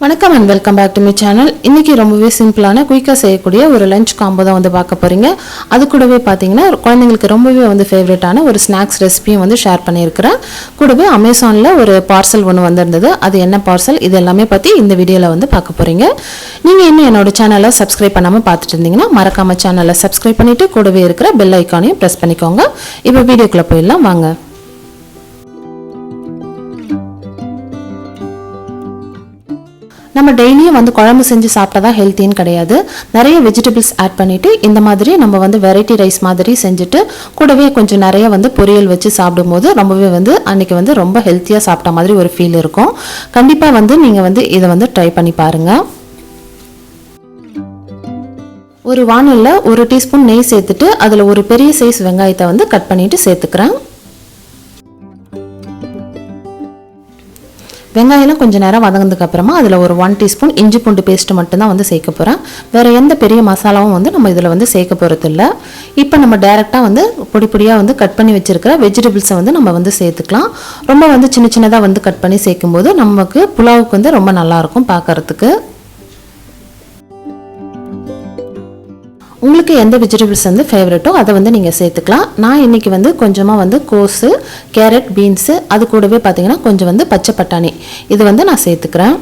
வணக்கம் and welcome back to my channel. இன்னைக்கு ரொம்பவே சிம்பிளான குயிக்கா செய்யக்கூடிய ஒரு லஞ்ச் காம்போ தான் வந்து பார்க்க போறீங்க. அது கூடவே பாத்தீங்கன்னா குழந்தைகளுக்கு ரொம்பவே வந்து ஃபேவரட்டான ஒரு ஸ்நாக்ஸ் ரெசிபியும் வந்து ஷேர் பண்ணியிருக்கிறேன். கூடவே அமேசான்ல ஒரு பார்சல் ஒன்று வந்திருந்தது. அது என்ன பார்சல் இது எல்லாமே பத்தி இந்த வீடியோல வந்து பார்க்க போறீங்க. நீங்க இன்னும் என்னோட சேனலை சப்ஸ்கிரைப் பண்ணாம பார்த்துட்டு இருந்தீங்கன்னா மறக்காம சேனலை சப்ஸ்கிரைப் பண்ணிட்டு கூடவே இருக்கிற பெல் ஐகானையும் பிரஸ் பண்ணிக்கோங்க. இப்போ வீடியோக்குள்ள போயிடலாம் வாங்க. நம்ம டெய்லியும் வந்து குழம்பு செஞ்சு சாப்பிட்டா ஹெல்த்தின்னு கிடையாது. நிறைய வெஜிடபிள்ஸ் ஆட் பண்ணிட்டு இந்த மாதிரி நம்ம வந்து வெரைட்டி ரைஸ் மாதிரி செஞ்சுட்டு கூடவே கொஞ்சம் நிறைய வந்து பொரியல் வச்சு சாப்பிடும்போது ரொம்பவே வந்து அன்னைக்கு வந்து ரொம்ப ஹெல்த்தியாக சாப்பிட்ட மாதிரி ஒரு ஃபீல் இருக்கும். கண்டிப்பாக வந்து நீங்கள் வந்து இதை வந்து ட்ரை பண்ணி பாருங்க. ஒரு வானல்ல 1 டீஸ்பூன் நெய் சேர்த்துட்டு அதில் ஒரு பெரிய சைஸ் வெங்காயத்தை வந்து கட் பண்ணிட்டு சேர்த்துக்கிறேன். வெங்காயம் கொஞ்சம் நேரம் வதங்கினதுக்கு அப்புறமா அதில் ஒரு 1 டீஸ்பூன் இஞ்சி பூண்டு பேஸ்ட் மட்டும்தான் வந்து சேர்க்க போகிறேன். வேறு எந்த பெரிய மசாலாவும் வந்து நம்ம இதில் வந்து சேர்க்க போகிறது இல்லை. இப்போ நம்ம டைரெக்டாக வந்து பொடியாக வந்து கட் பண்ணி வச்சுருக்கிற வெஜிடபிள்ஸை வந்து நம்ம வந்து சேர்த்துக்கலாம். ரொம்ப வந்து சின்ன சின்னதாக வந்து கட் பண்ணி சேர்க்கும்போது நமக்கு புலாவுக்கு வந்து ரொம்ப நல்லாயிருக்கும் பார்க்குறதுக்கு. உங்களுக்கு எந்த வெஜிடபிள்ஸ் வந்து ஃபேவரட்டோ அதை வந்து நீங்கள் சேர்த்துக்கலாம். நான் இன்றைக்கி வந்து கொஞ்சமாக வந்து கோஸு, கேரட், பீன்ஸு, அது கூடவே பார்த்தீங்கன்னா கொஞ்சம் வந்து பச்சை பட்டாணி இது வந்து நான் சேர்த்துக்கிறேன்.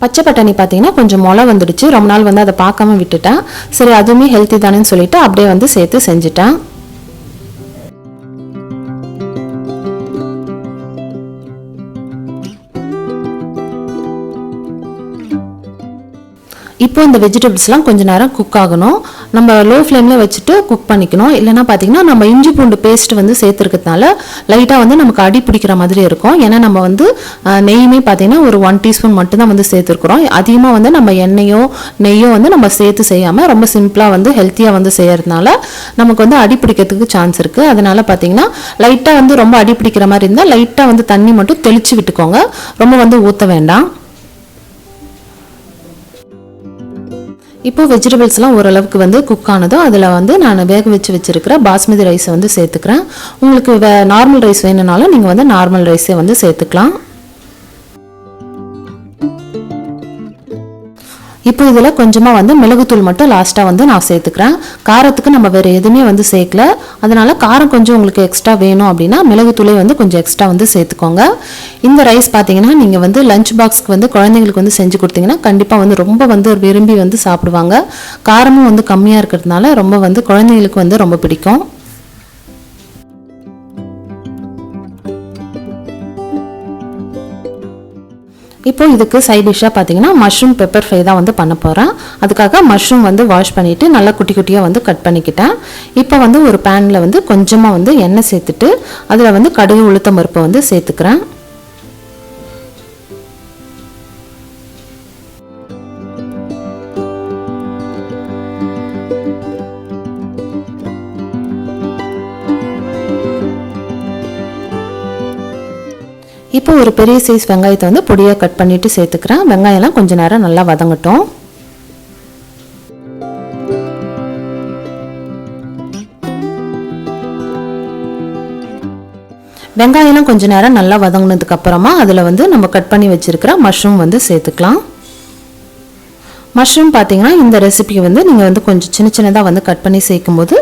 பச்சை பட்டாணி பார்த்தீங்கன்னா கொஞ்சம் முளை வந்துடுச்சு. ரொம்ப நாள் வந்து அதை பார்க்காம விட்டுட்டேன். சரி அதுவுமே ஹெல்த்தி தானேன்னு சொல்லிட்டு அப்படியே வந்து சேர்த்து செஞ்சுட்டேன். இப்போ இந்த வெஜிடபிள்ஸ்லாம் கொஞ்சம் நேரம் குக் ஆகணும். நம்ம லோ ஃப்ளேமில் வச்சுட்டு குக் பண்ணிக்கணும். இல்லைனா பார்த்தீங்கன்னா நம்ம இஞ்சி பூண்டு பேஸ்ட் வந்து சேர்த்துருக்கிறதுனால லைட்டாக வந்து நமக்கு அடி பிடிக்கிற மாதிரி இருக்கும். ஏன்னா நம்ம வந்து நெய்யுமே பார்த்தீங்கன்னா ஒரு 1 டீஸ்பூன் மட்டும்தான் வந்து சேர்த்துருக்குறோம். அதிகமாக வந்து நம்ம நெய்யோ வந்து நம்ம சேர்த்து செய்யாமல் ரொம்ப சிம்பிளாக வந்து ஹெல்த்தியாக வந்து செய்யறதுனால நமக்கு வந்து அடி பிடிக்கிறதுக்கு சான்ஸ் இருக்குது. அதனால் பார்த்தீங்கன்னா லைட்டாக வந்து ரொம்ப அடி பிடிக்கிற மாதிரி இருந்தால் லைட்டாக வந்து தண்ணி மட்டும் தெளித்து விட்டுக்கோங்க. ரொம்ப வந்து ஊற்ற வேண்டாம். இப்போ வெஜிடபிள்ஸ்லாம் ஓரளவுக்கு வந்து குக் ஆனதும் அதில் வந்து நான் வேக வச்சுருக்கிற பாஸ்மதி ரைஸை வந்து சேர்த்துக்கிறேன். உங்களுக்கு நார்மல் ரைஸ் வேணும்னாலும் நீங்கள் வந்து நார்மல் ரைஸை வந்து சேர்த்துக்கலாம். இப்போ இதில் கொஞ்சமாக வந்து மிளகுத்தூள் மட்டும் லாஸ்ட்டாக வந்து நான் சேர்த்துக்கிறேன். காரத்துக்கு நம்ம வேறு எதுவுமே வந்து சேர்க்கல. அதனால் காரம் கொஞ்சம் உங்களுக்கு எக்ஸ்ட்ரா வேணும் அப்படின்னா மிளகுத்தூளே வந்து கொஞ்சம் எக்ஸ்ட்ரா வந்து சேர்த்துக்கோங்க. இந்த ரைஸ் பார்த்தீங்கன்னா நீங்கள் வந்து லஞ்ச் பாக்ஸ்க்கு வந்து குழந்தைங்களுக்கு வந்து செஞ்சு கொடுத்தீங்கன்னா கண்டிப்பாக வந்து ரொம்ப வந்து விரும்பி வந்து சாப்பிடுவாங்க. காரமும் வந்து கம்மியாக இருக்கிறதுனால ரொம்ப வந்து குழந்தைங்களுக்கு வந்து ரொம்ப பிடிக்கும். இப்போ இதுக்கு சைட் டிஷ்ஷாக பார்த்தீங்கன்னா மஷ்ரூம் பெப்பர் ஃப்ரை தான் வந்து பண்ண போகிறேன். அதுக்காக மஷ்ரூம் வந்து வாஷ் பண்ணிவிட்டு நல்லா குட்டி குட்டியாக வந்து கட் பண்ணிக்கிட்டேன். இப்போ வந்து ஒரு பேனில் வந்து கொஞ்சமாக வந்து எண்ணெய் சேர்த்துட்டு அதில் வந்து கடுகு உளுத்தம் பருப்பை வந்து சேர்த்துக்கிறேன். இப்போ ஒரு பெரிய சைஸ் வெங்காயத்தை வந்து பொடியாக கட் பண்ணிட்டு சேர்த்துக்கிறேன். வெங்காயம்லாம் கொஞ்சம் நேரம் நல்லா வதங்கட்டும். வெங்காயம்லாம் கொஞ்சம் நேரம் நல்லா வதங்கினதுக்கு அப்புறமா அதில் வந்து நம்ம கட் பண்ணி வச்சிருக்கிற மஷ்ரூம் வந்து சேர்த்துக்கலாம். மஷ்ரூம் பார்த்தீங்கன்னா இந்த ரெசிபியை வந்து நீங்கள் வந்து கொஞ்சம் சின்ன சின்னதாக வந்து கட் பண்ணி சேர்க்கும்போது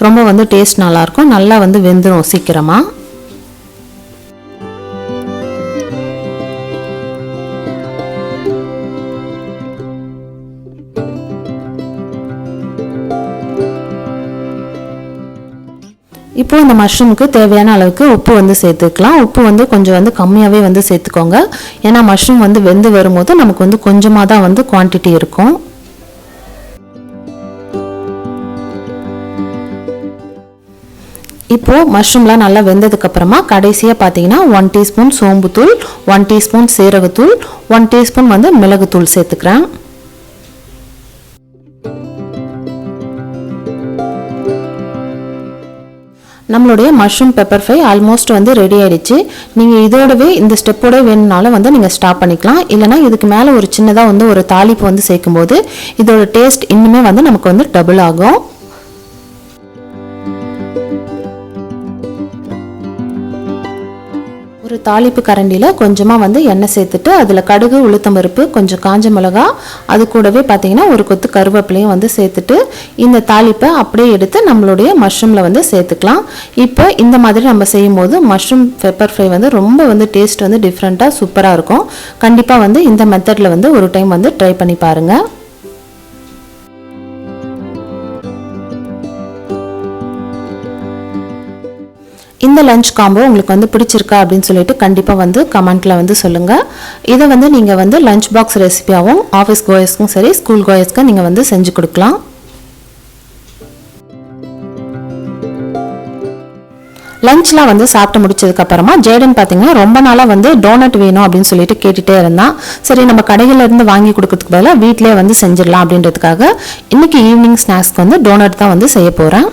ரொம்ப வந்து டேஸ்ட் நல்லாயிருக்கும். நல்லா வந்து வெந்துடும் சீக்கிரமாக. இப்போ இந்த மஷ்ரூமுக்கு தேவையான அளவுக்கு உப்பு வந்து சேர்த்துக்கலாம். உப்பு வந்து கொஞ்சம் வந்து கம்மியாகவே வந்து சேர்த்துக்கோங்க. ஏன்னா மஷ்ரூம் வந்து வெந்து வரும்போது நமக்கு வந்து கொஞ்சமாக தான் வந்து குவான்டிட்டி இருக்கும். இப்போது மஷ்ரூம்லாம் நல்லா வெந்ததுக்கப்புறமா கடைசியாக பார்த்தீங்கன்னா 1 டீஸ்பூன் சோம்புத்தூள், 1 டீஸ்பூன் சீரகத்தூள், 1 டீஸ்பூன் வந்து மிளகுத்தூள் சேர்த்துக்கிறேன். நம்மளுடைய மஷ்ரூம் பெப்பர் ஃப்ரை ஆல்மோஸ்ட் வந்து ரெடி ஆயிடுச்சு. நீங்கள் இதோடவே இந்த ஸ்டெப்போட வேணும்னாலும் வந்து நீங்கள் ஸ்டாப் பண்ணிக்கலாம். இல்லைனா இதுக்கு மேலே ஒரு சின்னதாக வந்து ஒரு தாளிப்பு வந்து சேர்க்கும்போது இதோட டேஸ்ட் இன்னுமே வந்து நமக்கு வந்து டபுள் ஆகும். ஒரு தாளிப்பு கரண்டியில் கொஞ்சமாக வந்து எண்ணெய் சேர்த்துட்டு அதில் கடுகு, உளுத்தம்பருப்பு, கொஞ்சம் காஞ்ச மிளகா, அது கூடவே பார்த்திங்கன்னா ஒரு கொத்து கருவேப்பிலையும் வந்து சேர்த்துட்டு இந்த தாளிப்பை அப்படியே எடுத்து நம்மளுடைய மஷ்ரூமில் வந்து சேர்த்துக்கலாம். இப்போ இந்த மாதிரி நம்ம செய்யும்போது மஷ்ரூம் பெப்பர் ஃப்ரை வந்து ரொம்ப வந்து டேஸ்ட் வந்து டிஃப்ரெண்ட்டாக சூப்பராக இருக்கும். கண்டிப்பாக வந்து இந்த மெத்தடில் வந்து ஒரு டைம் வந்து ட்ரை பண்ணி பாருங்கள். இந்த லஞ்ச் காம்போ உங்களுக்கு வந்து பிடிச்சிருக்கா அப்படின்னு சொல்லிட்டு கண்டிப்பாக வந்து கமெண்ட்டில் வந்து சொல்லுங்கள். இதை வந்து நீங்கள் வந்து லஞ்ச் பாக்ஸ் ரெசிபியாகவும் ஆஃபீஸ் கோயர்ஸ்க்கும் சரி, ஸ்கூல் கோயர்ஸ்க்கும் நீங்கள் வந்து செஞ்சு கொடுக்கலாம். லஞ்ச்லாம் வந்து சாப்பிட்டு முடிச்சதுக்கப்புறமா ஜேடன் பார்த்தீங்கன்னா ரொம்ப நாளாக வந்து டோனட் வேணும் அப்படின்னு சொல்லிட்டு கேட்டுகிட்டே இருந்தான். சரி, நம்ம கடையிலேருந்து வாங்கி கொடுக்கறதுக்கு பதிலாக வீட்டிலே வந்து செஞ்சிடலாம் அப்படின்றதுக்காக இன்றைக்கி ஈவினிங் ஸ்நாக்ஸ்க்கு வந்து டோனட் தான் வந்து செய்ய போகிறேன்.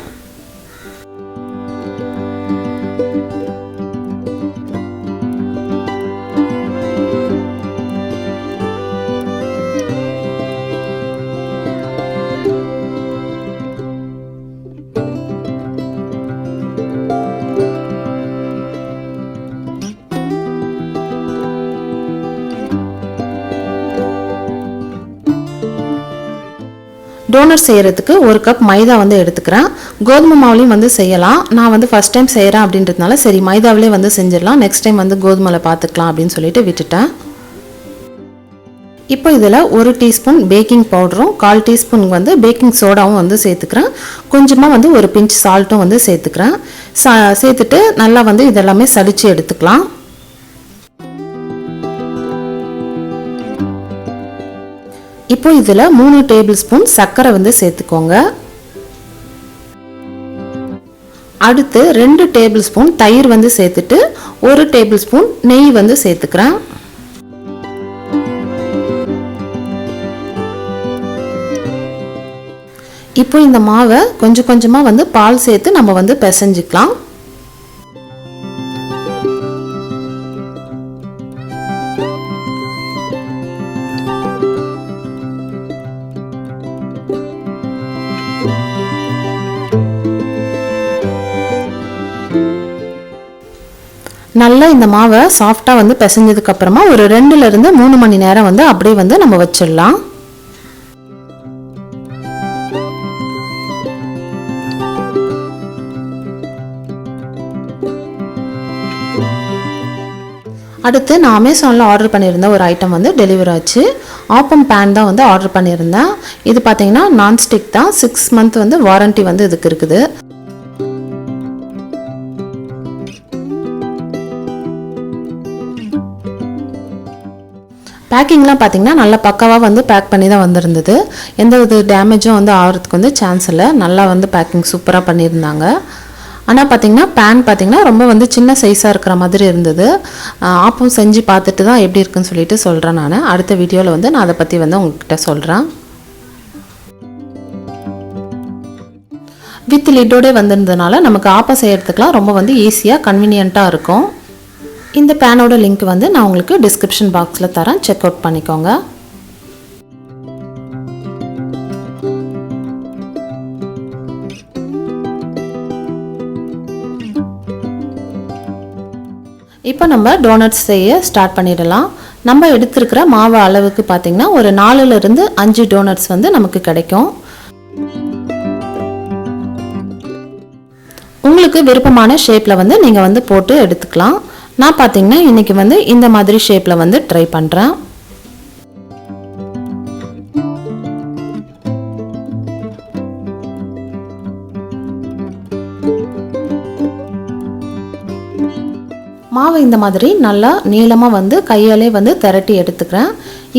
டோனட் செய்கிறதுக்கு ஒரு கப் மைதா வந்து எடுத்துக்கிறேன். கோதுமை மாவுலையும் வந்து செய்யலாம். நான் வந்து ஃபஸ்ட் டைம் செய்கிறேன் அப்படின்றதுனால சரி மைதாவிலே வந்து செஞ்சிடலாம், நெக்ஸ்ட் டைம் வந்து கோதுமையில் பார்த்துக்கலாம் அப்படின்னு சொல்லிட்டு விட்டுட்டேன். இப்போ இதில் 1 டீஸ்பூன் பேக்கிங் பவுடரும் 1/4 டீஸ்பூன் வந்து பேக்கிங் சோடாவும் வந்து சேர்த்துக்கிறேன். கொஞ்சமாக வந்து ஒரு பிஞ்ச் சால்ட்டும் வந்து சேர்த்துக்கிறேன். சேர்த்துட்டு நல்லா வந்து இதெல்லாமே சலிச்சு எடுத்துக்கலாம். இப்போ இதில் 3 டேபிள் ஸ்பூன் சர்க்கரை வந்து சேர்த்துக்கோங்க. அடுத்து 2 டேபிள் ஸ்பூன் தயிர் வந்து சேர்த்துட்டு 1 டேபிள் ஸ்பூன் நெய் வந்து சேர்த்துக்கிறேன். இப்போ இந்த மாவை கொஞ்சம் கொஞ்சமாக வந்து பால் சேர்த்து நம்ம வந்து பிசைஞ்சிக்கலாம். நல்லா இந்த மாவை சாஃப்டாக வந்து பிசைஞ்சதுக்கப்புறமா ஒரு 2லேருந்து 3 மணி நேரம் வந்து அப்படியே வந்து நம்ம வச்சிடலாம். அடுத்து நான் அமேசானில் ஆர்டர் பண்ணியிருந்த ஒரு ஐட்டம் வந்து டெலிவரி ஆச்சு. ஆப்பம் பேன் தான் வந்து ஆர்டர் பண்ணியிருந்தேன். இது பார்த்தீங்கன்னா நான்ஸ்டிக் தான். 6 மந்த் வந்து வாரண்ட்டி வந்து இதுக்கு இருக்குது. பேக்கிங்லாம் பார்த்திங்கன்னா நல்லா பக்காவாக வந்து பேக் பண்ணி தான் வந்திருந்தது. எந்த ஒரு டேமேஜும் வந்து ஆகிறதுக்கு வந்து சான்ஸ் இல்லை. நல்லா வந்து பேக்கிங் சூப்பராக பண்ணியிருந்தாங்க. ஆனால் பார்த்திங்கன்னா பேன் பார்த்திங்கன்னா ரொம்ப வந்து சின்ன சைஸாக இருக்கிற மாதிரி இருந்தது. ஆப்பம் செஞ்சு பார்த்துட்டு தான் எப்படி இருக்குன்னு சொல்லிட்டு சொல்கிறேன். நான் அடுத்த வீடியோவில் வந்து நான் அதை பற்றி வந்து உங்கள்கிட்ட சொல்கிறேன். வித் லிட்டோடே வந்திருந்ததுனால நமக்கு ஆப்பம் செய்கிறதுக்கெலாம் ரொம்ப வந்து ஈஸியாக கன்வீனியண்ட்டாக இருக்கும். இந்த பேனோட லிங்க் வந்து நான் உங்களுக்கு டிஸ்கிரிப்ஷன் பாக்ஸில் தரேன், செக் அவுட் பண்ணிக்கோங்க. இப்போ நம்ம டோனட்ஸ் செய்ய ஸ்டார்ட் பண்ணிடலாம். நம்ம எடுத்துருக்கிற மாவு அளவுக்கு பார்த்திங்கன்னா ஒரு 4லேருந்து 5 டோனட்ஸ் வந்து நமக்கு கிடைக்கும். உங்களுக்கு விருப்பமான ஷேப்பில் வந்து நீங்கள் வந்து போட்டு எடுத்துக்கலாம். நான் பார்த்திங்கன்னா இன்றைக்கி வந்து இந்த மாதிரி ஷேப்பில் வந்து ட்ரை பண்ணுறேன். மாவு இந்த மாதிரி நல்லா நீளமாக வந்து கையாலே வந்து திரட்டி எடுத்துக்கிறேன்.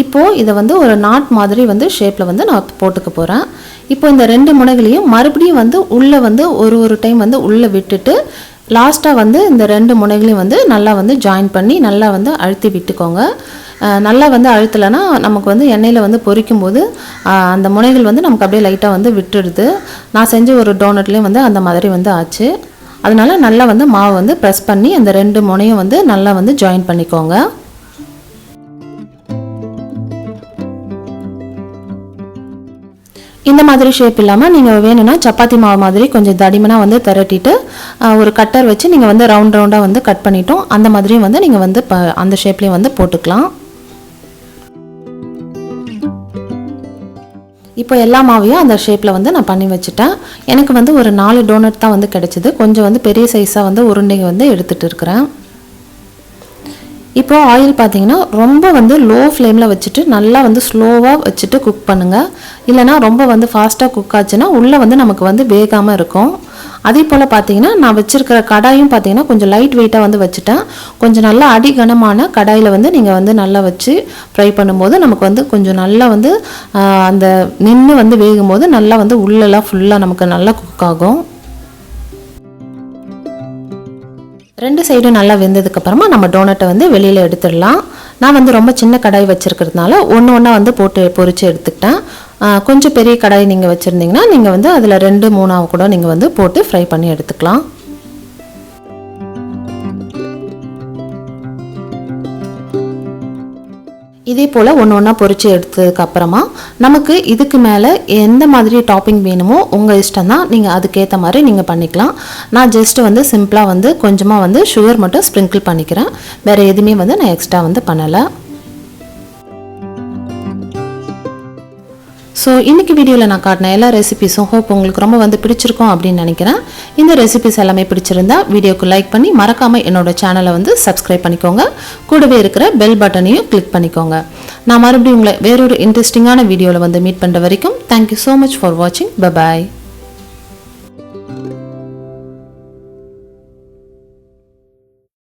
இப்போது இதை வந்து ஒரு நாட் மாதிரி வந்து ஷேப்பில் வந்து நான் போட்டுக்க போகிறேன். இப்போ இந்த 2 முனைகளையும் மறுபடியும் வந்து உள்ளே வந்து ஒரு டைம் வந்து உள்ளே விட்டுட்டு லாஸ்ட்டாக வந்து இந்த 2 முனைகளையும் வந்து நல்லா வந்து ஜாயின் பண்ணி நல்லா வந்து அழுத்தி விட்டுக்கோங்க. நல்லா வந்து அழுத்தலைன்னா நமக்கு வந்து எண்ணெயில் வந்து பொரிக்கும் போது அந்த முனைகள் வந்து நமக்கு அப்படியே லைட்டாக வந்து விட்டுடுது. நான் செஞ்ச ஒரு டோனட்லேயும் வந்து அந்த மாதிரி வந்து ஆச்சு. அதனால் நல்லா வந்து மாவு வந்து ப்ரெஸ் பண்ணி அந்த 2 முனையும் வந்து நல்லா வந்து ஜாயின் பண்ணிக்கோங்க. இந்த மாதிரி ஷேப் இல்லாமல் நீங்கள் வேணும்னா சப்பாத்தி மாவு மாதிரி கொஞ்சம் தடிமனாக வந்து திரட்டிட்டு ஒரு கட்டர் வச்சு நீங்கள் வந்து ரவுண்டாக வந்து கட் பண்ணிட்டோம் அந்த மாதிரியும் வந்து நீங்கள் வந்து அந்த ஷேப்லேயும் வந்து போட்டுக்கலாம். இப்போ எல்லா மாவையும் அந்த ஷேப்பில் வந்து நான் பண்ணி வச்சுட்டேன். எனக்கு வந்து ஒரு 4 டோனட் தான் வந்து கிடச்சிது. கொஞ்சம் வந்து பெரிய சைஸாக வந்து உருண்டைங்க வந்து எடுத்துகிட்டு இருக்கிறேன். இப்போ ஆயில் பார்த்தீங்கன்னா ரொம்ப வந்து லோ ஃப்ளேமில் வச்சுட்டு நல்லா வந்து ஸ்லோவாக வச்சுட்டு குக் பண்ணுங்கள். இல்லைனா ரொம்ப வந்து ஃபாஸ்ட்டாக குக் ஆச்சுன்னா உள்ளே வந்து நமக்கு வந்து வேகாமல் இருக்கும். அதே போல் பார்த்தீங்கன்னா நான் வச்சுருக்கிற கடாயும் பார்த்தீங்கன்னா கொஞ்சம் லைட் வெயிட்டாக வந்து வச்சுட்டேன். கொஞ்சம் நல்லா அடிகனமான கடாயில் வந்து நீங்கள் வந்து நல்லா வச்சு ஃப்ரை பண்ணும்போது நமக்கு வந்து கொஞ்சம் நல்லா வந்து அந்த நின்று வந்து வேகும்போது நல்லா வந்து உள்ளெல்லாம் ஃபுல்லாக நமக்கு நல்லா குக் ஆகும். 2 சைடும் நல்லா வெந்ததுக்கப்புறமா நம்ம டோனட்டை வந்து வெளியில் எடுத்துடலாம். நான் வந்து ரொம்ப சின்ன கடாய் வச்சுருக்கிறதுனால ஒன்று வந்து போட்டு பொரித்து எடுத்துக்கிட்டேன். கொஞ்சம் பெரிய கடாய் நீங்கள் வச்சுருந்தீங்கன்னா நீங்கள் வந்து அதில் 2-3 கூட நீங்கள் வந்து போட்டு ஃப்ரை பண்ணி எடுத்துக்கலாம். இதே போல் ஒன்று பொரித்து எடுத்ததுக்கப்புறமா நமக்கு இதுக்கு மேலே எந்த மாதிரி டாப்பிங் வேணுமோ உங்கள் இஷ்டம் தான். நீங்கள் அதுக்கேற்ற மாதிரி நீங்கள் பண்ணிக்கலாம். நான் ஜஸ்ட்டு வந்து சிம்பிளாக வந்து கொஞ்சமாக வந்து சுகர் மட்டும் ஸ்ப்ரிங்கிள் பண்ணிக்கிறேன். வேறு எதுவுமே வந்து நான் எக்ஸ்ட்ரா வந்து பண்ணலை. ஸோ இன்றைக்கி வீடியோவில் நான் காட்டின எல்லா ரெசிபீஸும் ஹோப் உங்களுக்கு ரொம்ப வந்து பிடிச்சிருக்கும் அப்படின்னு நினைக்கிறேன். இந்த ரெசிபீஸ் எல்லாமே பிடிச்சிருந்தா வீடியோக்கு லைக் பண்ணி மறக்காமல் என்னோடய சேனலை வந்து சப்ஸ்கிரைப் பண்ணிக்கோங்க. கூடவே இருக்கிற பெல் பட்டனையும் கிளிக் பண்ணிக்கோங்க. நான் மறுபடியும் உங்களை வேறொரு இன்ட்ரெஸ்டிங்கான வீடியோவில் வந்து மீட் பண்ணுற வரைக்கும் தேங்க்யூ ஸோ மச் ஃபார் வாட்சிங். Bye bye.